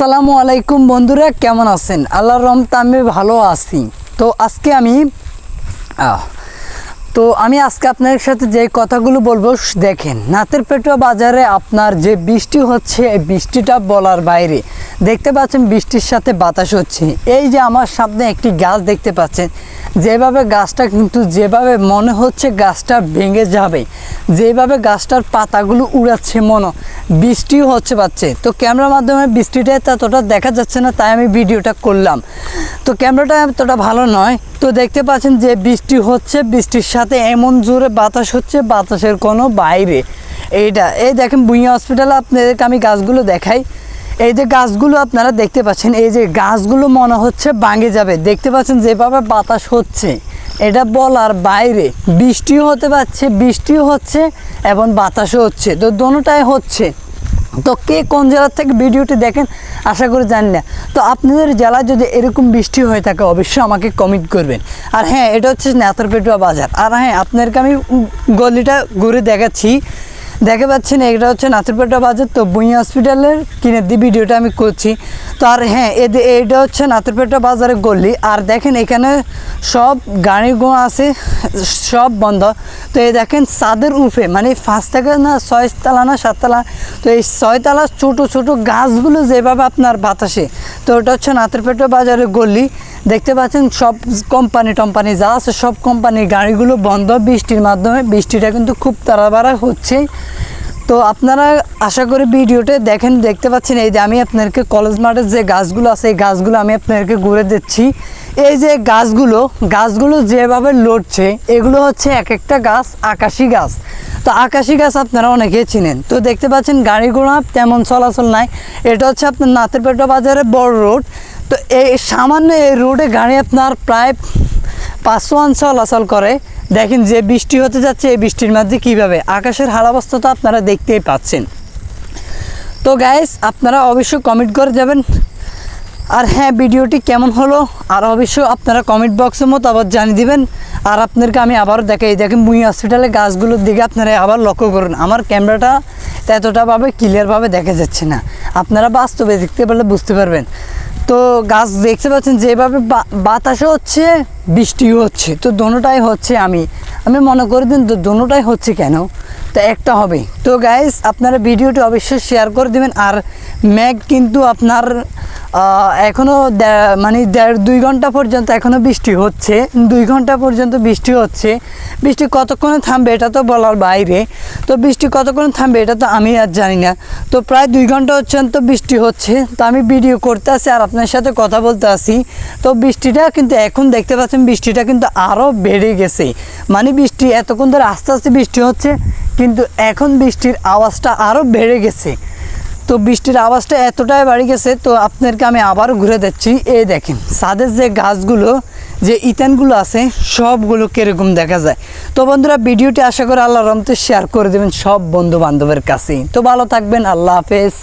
আসসালামু আলাইকুম বন্ধুরা, কেমন আছেন? আল্লাহর রহমতে আমি ভালো আছি। তো আজকে আজকে আপনাদের সাথে যে কথাগুলো বলবো, দেখেন নাতেরপেটুয়া বাজারে আপনার যে বৃষ্টি হচ্ছে, এই বৃষ্টিটা বলার বাইরে। দেখতে পাচ্ছেন বৃষ্টির সাথে বাতাস হচ্ছে। এই যে আমার সামনে একটি গাছ দেখতে পাচ্ছেন, যেভাবে গাছটা কিন্তু যেভাবে মনে হচ্ছে গাছটা ভেঙে যাবে, যেভাবে গাছটার পাতাগুলো উড়াচ্ছে, বৃষ্টিও হচ্ছে পাচ্ছে। তো ক্যামেরার মাধ্যমে বৃষ্টিটা ততটা দেখা যাচ্ছে না, তাই আমি ভিডিওটা করলাম। তো ক্যামেরাটা এতটা ভালো নয়। তো দেখতে পাচ্ছেন যে বৃষ্টি হচ্ছে, বৃষ্টির সাথে এমন জোরে বাতাস হচ্ছে, বাতাসের কোনো বাইরে। এই দেখেন ভূঁইয়া হসপিটালে আপনাদেরকে আমি গাছগুলো দেখাই। এই যে গাছগুলো আপনারা দেখতে পাচ্ছেন, এই যে গাছগুলো মনে হচ্ছে ভাঙে যাবে। দেখতে পাচ্ছেন যেভাবে বাতাস হচ্ছে, এটা বলার বাইরে। বৃষ্টিও হতে পারছে, বৃষ্টিও হচ্ছে এবং বাতাসও হচ্ছে, তো দোনোটাই হচ্ছে। তো কে কোন জেলার থেকে ভিডিওটি দেখেন আশা করি জানি না। তো আপনাদের জেলায় যদি এরকম বৃষ্টি হয়ে থাকে অবশ্যই আমাকে কমেন্ট করবেন। আর হ্যাঁ, এটা হচ্ছে নাতেরপেটুয়া বাজার। আর হ্যাঁ, আপনাদেরকে আমি গলিটা ঘুরে দেখাচ্ছি। দেখতে পাচ্ছেন এটা হচ্ছে নাতেরপেটুয়া বাজার। তো ভূঁইয়া হসপিটালের কিনে দিয়ে ভিডিওটা আমি করছি। তো আর হ্যাঁ, এটা হচ্ছে নাতেরপেটুয়া বাজারের গলি। আর দেখেন এখানে সব গাড়িগুলো আছে, সব বন্ধ। তো এই দেখেন ছাদের উপরে, মানে 5 থেকে না 6 তলা না 7 তলা, তো এই 6 তলা ছোটো ছোটো গাছগুলো যেভাবে আপনার বাতাসে। তো ওটা হচ্ছে নাতেরপেটুয়া বাজারের গলি। দেখতে পাচ্ছেন সব কোম্পানি যা আছে, সব কোম্পানির গাড়িগুলো বন্ধ বৃষ্টির মাধ্যমে। বৃষ্টিটা কিন্তু খুব তাড়াতাড়ি হচ্ছে। তো আপনারা আশা করি ভিডিওতে দেখেন। দেখতে পাচ্ছেন এই যে আমি আপনাদেরকে কলেজ মাঠের যে গাছগুলো আছে, এই গাছগুলো আমি আপনাদেরকে ঘুরে দিচ্ছি। এই যে গাছগুলো যেভাবে লড়ছে, এগুলো হচ্ছে এক একটা গাছ আকাশি গাছ। তো আকাশি গাছ আপনারা অনেকেই চিনেন। তো দেখতে পাচ্ছেন গাড়িগুলো তেমন চলাচল নাই। এটা হচ্ছে আপনার নাতেরপেটুয়া বাজারের বড় রোড। তো এই সামান্য এই রোডে গাড়ি আপনার প্রায় 500 ওয়ান চলাচল করে। দেখেন যে বৃষ্টি হতে যাচ্ছে, এই বৃষ্টির মধ্যে কীভাবে আকাশের হাল অবস্থা তো আপনারা দেখতেই পাচ্ছেন। তো গাইস, আপনারা অবশ্যই কমেন্ট করে যাবেন। আর হ্যাঁ, ভিডিওটি কেমন হলো আর অবশ্যই আপনারা কমেন্ট বক্সে মতামত জানিয়ে দিবেন। আর আপনাদেরকে আমি আবারও দেখাই, দেখেন ভূঁইয়া হসপিটালের গাছগুলোর দিকে আপনারা আবার লক্ষ্য করুন। আমার ক্যামেরাটা এতটাভাবে ক্লিয়ারভাবে দেখা যাচ্ছে না, আপনারা বাস্তবে দেখতে পারলে বুঝতে পারবেন। তো গাছ দেখতে পাচ্ছেন যেভাবে বাতাসও হচ্ছে, বৃষ্টিও হচ্ছে। তো দোনোটাই হচ্ছে। আমি মনে করে দিন তো দোনোটাই হচ্ছে কেন, তো একটা হবে। তো গাইস, আপনারা ভিডিওটি অবশ্যই শেয়ার করে দেবেন। আর মেঘ কিন্তু আপনার এখনও মানে 1.5-2 ঘন্টা পর্যন্ত এখনও বৃষ্টি হচ্ছে। 2 ঘন্টা পর্যন্ত বৃষ্টি হচ্ছে। বৃষ্টি কতক্ষণে থামবে এটা তো বলার বাইরে। তো বৃষ্টি কতক্ষণে থামবে এটা তো আমি আর জানি না। তো প্রায় 2 ঘন্টা পর্যন্ত বৃষ্টি হচ্ছে। তো আমি ভিডিও করতে আসি আর আপনার সাথে কথা বলতে আসি। তো বৃষ্টিটা কিন্তু এখন দেখতে পাচ্ছেন, বৃষ্টিটা কিন্তু আরও বেড়ে গেছে। মানে বৃষ্টি এতক্ষণ ধরে আস্তে আস্তে বৃষ্টি হচ্ছে, কিন্তু এখন বৃষ্টির আওয়াজটা আরও বেড়ে গেছে। তো বৃষ্টির আওয়াজটা এতটাই বাড়ি গেছে। তো আপনাদেরকে আমি আবারও ঘুরে দিচ্ছি। এই দেখেন ছাদের যে গাছগুলো, যে ইতানগুলো আছে, সবগুলো কীরকম দেখা যায়। তো বন্ধুরা, ভিডিওটি আশা করি আল্লাহর রহমতে শেয়ার করে দেবেন সব বন্ধু বান্ধবের কাছে। তো ভালো থাকবেন, আল্লাহ হাফেজ।